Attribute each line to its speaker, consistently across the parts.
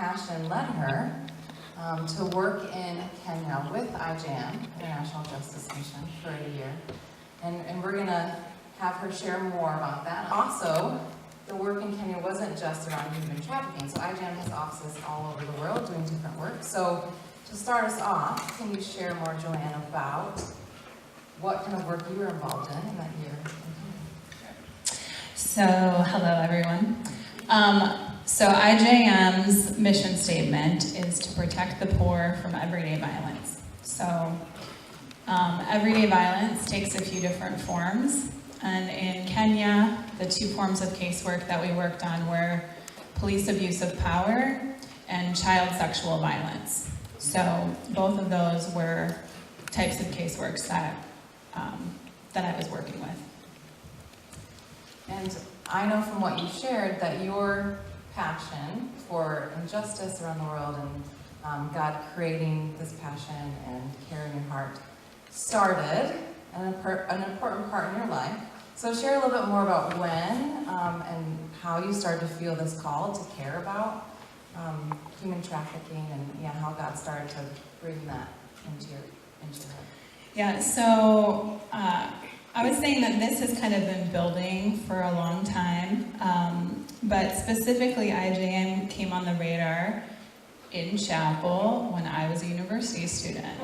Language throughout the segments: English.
Speaker 1: passion led her to work in Kenya with IJM, International Justice Mission, for a year. And we're going to have her share more about that. Also, the work in Kenya wasn't just around human trafficking. So IJM has offices all over the world doing different work. So to start us off, can you share more, JoAnn, about what kind of work you were involved in that year?
Speaker 2: So, hello everyone. So IJM's mission statement is to protect the poor from everyday violence. So everyday violence takes a few different forms. And in Kenya, the two forms of casework that we worked on were police abuse of power and child sexual violence. So both of those were types of caseworks that I was working with.
Speaker 1: And I know from what you shared that your passion for injustice around the world and God creating this passion and care in your heart started an important part in your life. So share a little bit more about when and how you started to feel this call to care about human trafficking and how God started to bring that into your life.
Speaker 2: Yeah, so I was saying that this has kind of been building for a long time, but specifically IJM came on the radar in chapel when I was a university student.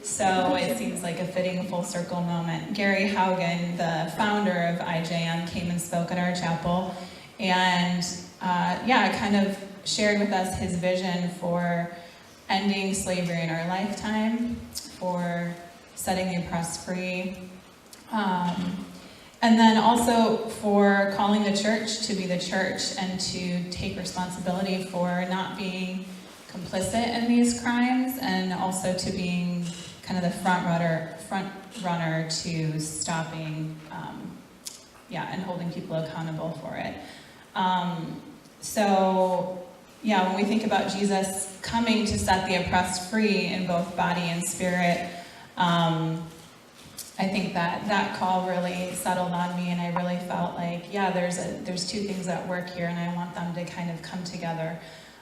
Speaker 2: So it seems like a fitting full circle moment. Gary Haugen, the founder of IJM, came and spoke at our chapel and kind of shared with us his vision for ending slavery in our lifetime, for setting the oppressed free, and then also for calling the church to be the church and to take responsibility for not being complicit in these crimes and also to being kind of the front runner to stopping, and holding people accountable for it. When we think about Jesus coming to set the oppressed free in both body and spirit, I think that call really settled on me, and I really felt like, there's two things at work here, and I want them to kind of come together.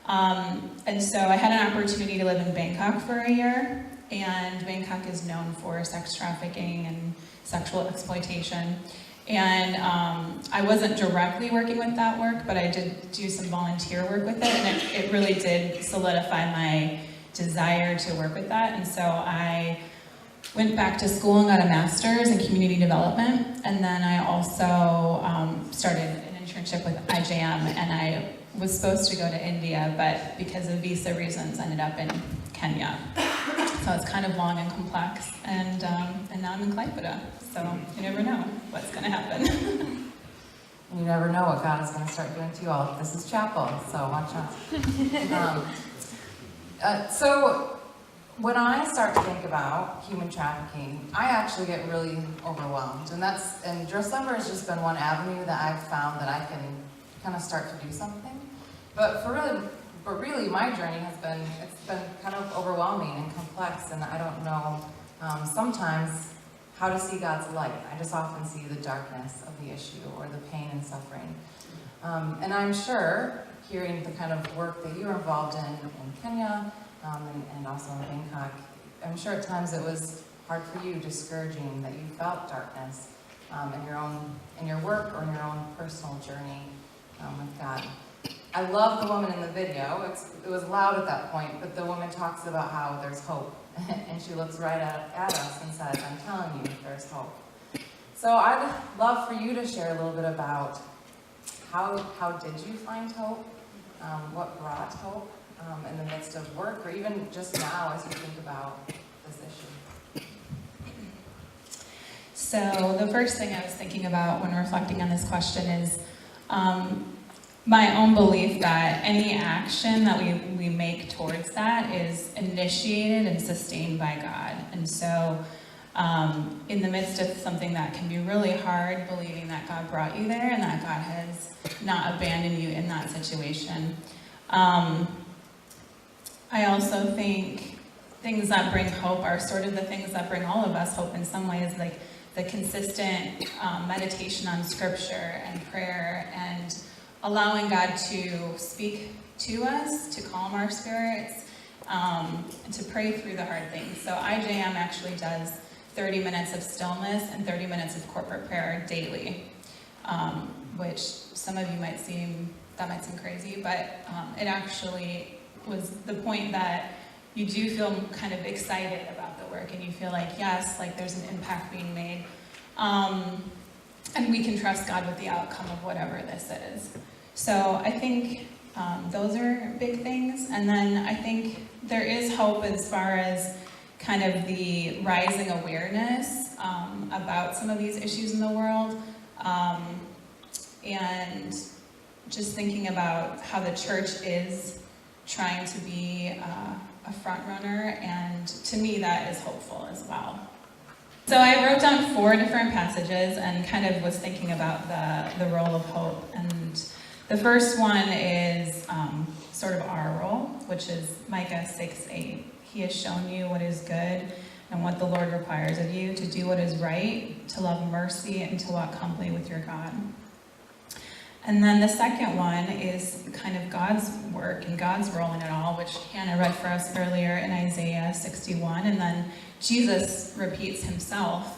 Speaker 2: And so I had an opportunity to live in Bangkok for a year, and Bangkok is known for sex trafficking and sexual exploitation. And I wasn't directly working with that work, but I did do some volunteer work with it, and it really did solidify my desire to work with that. And so I went back to school and got a master's in community development, and then I also started an internship with IJM, and I was supposed to go to India, but because of visa reasons, ended up in Kenya. So it's kind of long and complex, and now I'm in Klandrud, so you never know what's going to happen.
Speaker 1: You never know what God is going to start doing to you all. This is chapel, so watch out. So when I start to think about human trafficking, I actually get really overwhelmed, and Dress Lumber has just been one avenue that I've found that I can kind of start to do something. But really, my journey it's been kind of overwhelming and complex, and I don't know sometimes how to see God's light. I just often see the darkness of the issue or the pain and suffering. And I'm sure, hearing the kind of work that you were involved in Kenya and also in Bangkok, I'm sure at times it was hard for you, discouraging, that you felt darkness in your work or in your own personal journey with God. I love the woman in the video. It was loud at that point, but the woman talks about how there's hope. And she looks right at us and says, I'm telling you, there's hope. So I'd love for you to share a little bit about how did you find hope? What brought hope in the midst of work, or even just now as you think about this issue?
Speaker 2: So the first thing I was thinking about when reflecting on this question is my own belief that any action that we make towards that is initiated and sustained by God. And so in the midst of something that can be really hard, believing that God brought you there and that God has not abandoned you in that situation. I also think things that bring hope are sort of the things that bring all of us hope in some ways, like the consistent meditation on scripture and prayer and allowing God to speak to us, to calm our spirits, and to pray through the hard things. So IJM actually does 30 minutes of stillness and 30 minutes of corporate prayer daily, which some of you might seem crazy, but it actually was the point that you do feel kind of excited about the work, and you feel like, yes, like there's an impact being made. And we can trust God with the outcome of whatever this is. So I think those are big things. And then I think there is hope as far as kind of the rising awareness about some of these issues in the world. And just thinking about how the church is trying to be a front runner, and to me that is hopeful as well. So I wrote down 4 different passages and kind of was thinking about the role of hope. And the first one is sort of our role, which is Micah 6:8. He has shown you what is good and what the Lord requires of you, to do what is right, to love mercy, and to walk humbly with your God. And then the second one is kind of God's work and God's role in it all, which Hannah read for us earlier in Isaiah 61. And then Jesus repeats himself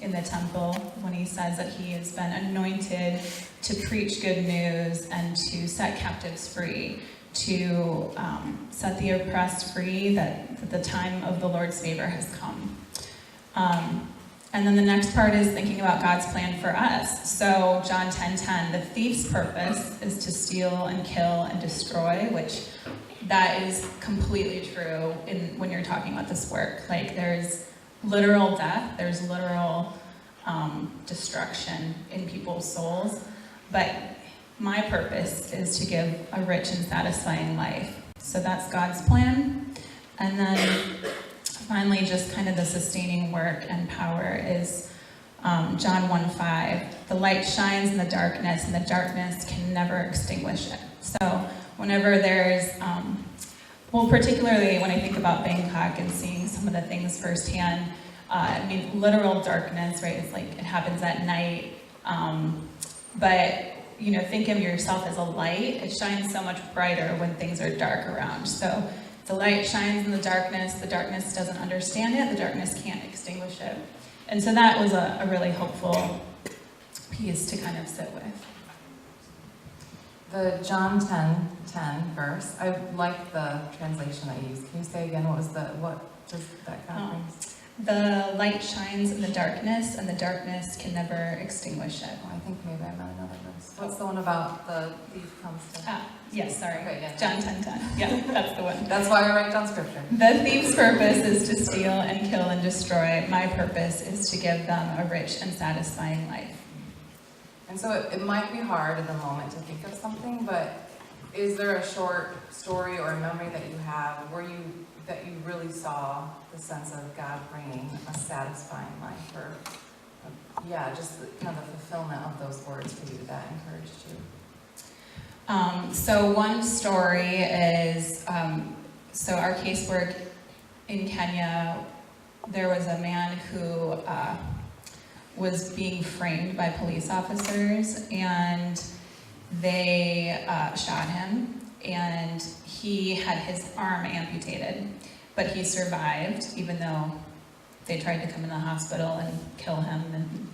Speaker 2: in the temple when he says that he has been anointed to preach good news and to set captives free, to set the oppressed free, that the time of the Lord's favor has come. And then the next part is thinking about God's plan for us. So John 10:10, the thief's purpose is to steal and kill and destroy, which that is completely true when you're talking about this work. Like there's literal death, there's literal destruction in people's souls. But my purpose is to give a rich and satisfying life. So that's God's plan. And then finally, just kind of the sustaining work and power is John 1:5. The light shines in the darkness, and the darkness can never extinguish it. So whenever there's, particularly when I think about Bangkok and seeing some of the things firsthand, literal darkness, right? It's like it happens at night. But think of yourself as a light. It shines so much brighter when things are dark around. So the light shines in the darkness doesn't understand it, the darkness can't extinguish it. And so that was a really hopeful piece to kind of sit with.
Speaker 1: The John 10:10 verse, I like the translation that you used. Can you say again, what does that kind of bring?
Speaker 2: The light shines in the darkness, and the darkness can never extinguish it.
Speaker 1: I think maybe I meant another verse. What's the one about the thief comes to...
Speaker 2: Yes, sorry.
Speaker 1: Okay, yeah.
Speaker 2: John 10:10. Yeah, that's the one.
Speaker 1: That's why I write down scripture.
Speaker 2: The thief's purpose is to steal and kill and destroy. My purpose is to give them a rich and satisfying life.
Speaker 1: And so it might be hard in the moment to think of something, but is there a short story or a memory that you have that you really saw the sense of God bringing a satisfying life, or just kind of the fulfillment of those words for you that encouraged you?
Speaker 2: So one story is, our casework in Kenya, there was a man who was being framed by police officers, and they shot him, and he had his arm amputated, but he survived, even though they tried to come in the hospital and kill him.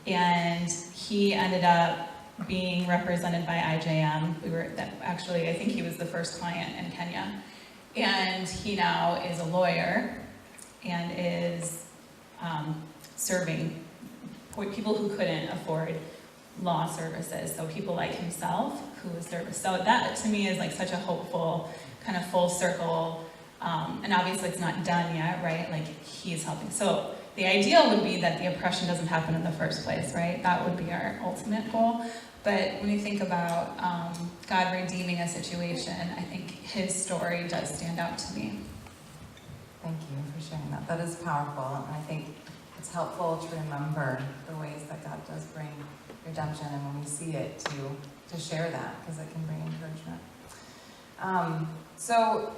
Speaker 2: And he ended up being represented by IJM. I think he was the first client in Kenya. And he now is a lawyer and is serving people who couldn't afford law services. So people like himself who was service. So that to me is like such a hopeful kind of full circle. And obviously it's not done yet, right? Like he's helping. So the ideal would be that the oppression doesn't happen in the first place, right? That would be our ultimate goal. But when you think about God redeeming a situation, I think his story does stand out to me.
Speaker 1: Thank you for sharing that. That is powerful, and I think it's helpful to remember the ways that God does bring redemption, and when we see it, to share that, because it can bring encouragement. So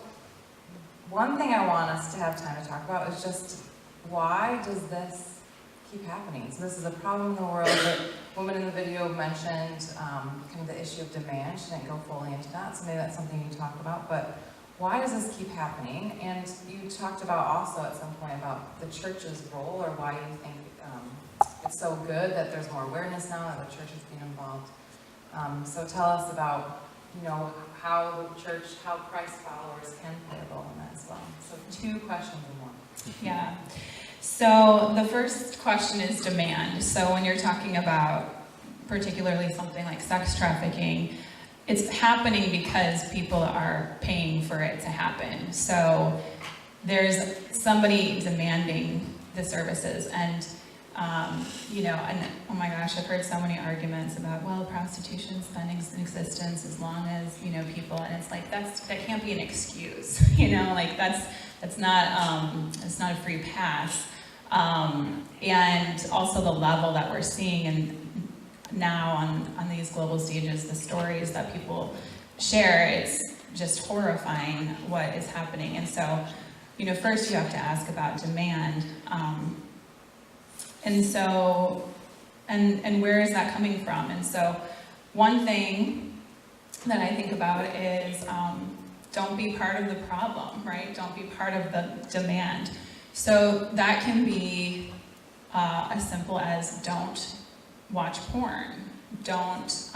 Speaker 1: one thing I want us to have time to talk about is just why does this keep happening? So this is a problem in the world that woman in the video mentioned kind of the issue of demand. She didn't go fully into that, so maybe that's something you talk about. But why does this keep happening? And you talked about also at some point about the church's role, or why you think it's so good that there's more awareness now that the church is being involved. So tell us about, how the church, how Christ followers can play a role in that as well. So 2 questions in one.
Speaker 2: Yeah. So the first question is demand. So when you're talking about particularly something like sex trafficking, it's happening because people are paying for it to happen. So there's somebody demanding the services, and and oh my gosh, I've heard so many arguments about, well, prostitution's been in existence as long as, people, and it's like, that can't be an excuse, like that's not, it's not a free pass. And also the level that we're seeing, and now on these global stages, the stories that people share, it's just horrifying what is happening. And so, first you have to ask about demand. And so, and where is that coming from? And so, one thing that I think about is don't be part of the problem, right? Don't be part of the demand. So that can be as simple as don't watch porn, don't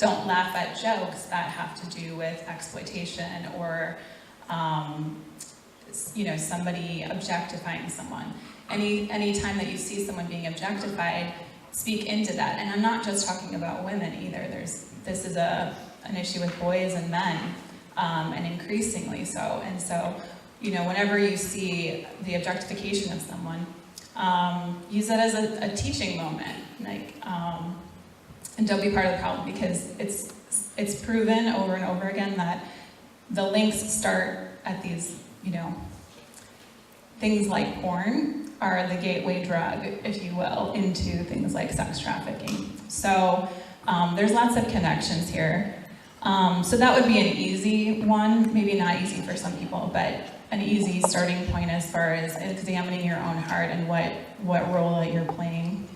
Speaker 2: laugh at jokes that have to do with exploitation or somebody objectifying someone. Any time that you see someone being objectified, speak into that. And I'm not just talking about women either. This is an issue with boys and men, and increasingly so. And so, whenever you see the objectification of someone, use it as a teaching moment, and don't be part of the problem, because it's proven over and over again that the links start at these, things like porn are the gateway drug, if you will, into things like sex trafficking. So there's lots of connections here. So that would be an easy one, maybe not easy for some people, but an easy starting point as far as examining your own heart and what role that you're playing.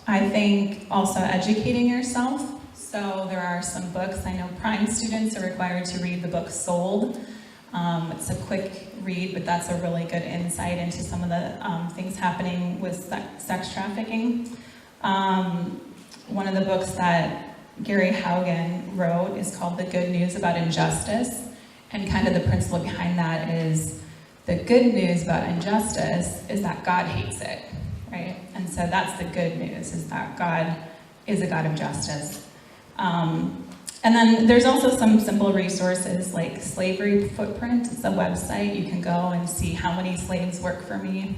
Speaker 2: I think also educating yourself. So there are some books. I know prime students are required to read the book Sold. It's a quick read, but that's a really good insight into some of the things happening with sex trafficking. One of the books that Gary Haugen wrote is called The Good News About Injustice, and kind of the principle behind that is the good news about injustice is that God hates it, right? And so that's the good news, is that God is a God of justice. And then there's also some simple resources like Slavery Footprint. It's a website. You can go and see how many slaves work for me.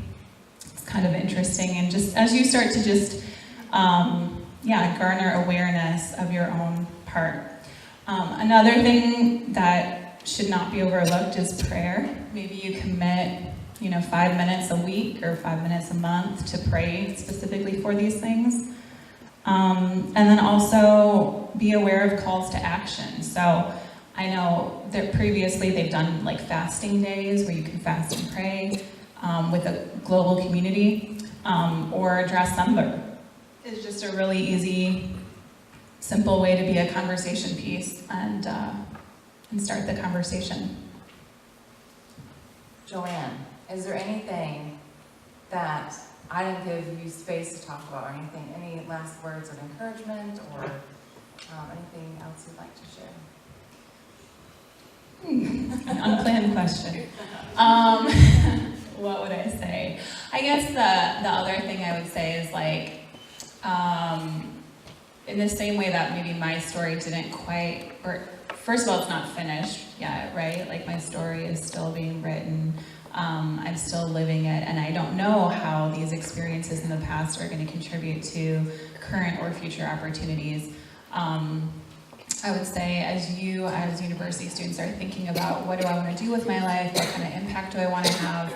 Speaker 2: It's kind of interesting. And just as you start to just, garner awareness of your own part. Another thing that should not be overlooked is prayer. Maybe you commit, 5 minutes a week or 5 minutes a month to pray specifically for these things. And then also be aware of calls to action. So I know that previously they've done like fasting days where you can fast and pray with a global community, or December is just a really easy, simple way to be a conversation piece and start the conversation.
Speaker 1: JoAnn, is there anything that I didn't give you space to talk about, or anything, any last words of encouragement, or anything else you'd like to share?
Speaker 2: An unplanned question. What would I say? I guess the other thing I would say is in the same way that maybe my story didn't quite, or first of all, it's not finished yet, right? Like my story is still being written. I'm still living it, and I don't know how these experiences in the past are going to contribute to current or future opportunities. I would say as you, as university students, are thinking about what do I want to do with my life, what kind of impact do I want to have,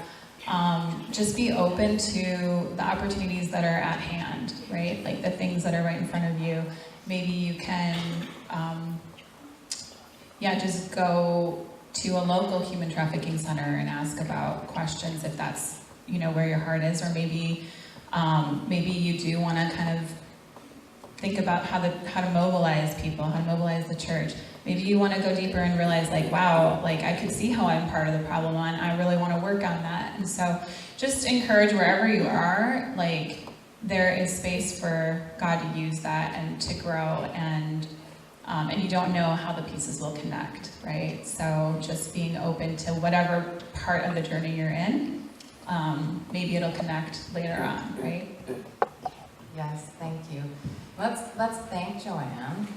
Speaker 2: just be open to the opportunities that are at hand, right? Like the things that are right in front of you. Maybe you can, just go to a local human trafficking center and ask about questions if that's, where your heart is, or maybe Maybe you do want to kind of think about how to mobilize people, how to mobilize the church. Maybe you want to go deeper and realize, like, wow, like I could see how I'm part of the problem, and I really want to work on that. And so just encourage wherever you are, like, there is space for God to use that and to grow, and you don't know how the pieces will connect, right? So just being open to whatever part of the journey you're in, maybe it'll connect later on, right?
Speaker 1: Yes, thank you. Let's thank JoAnn.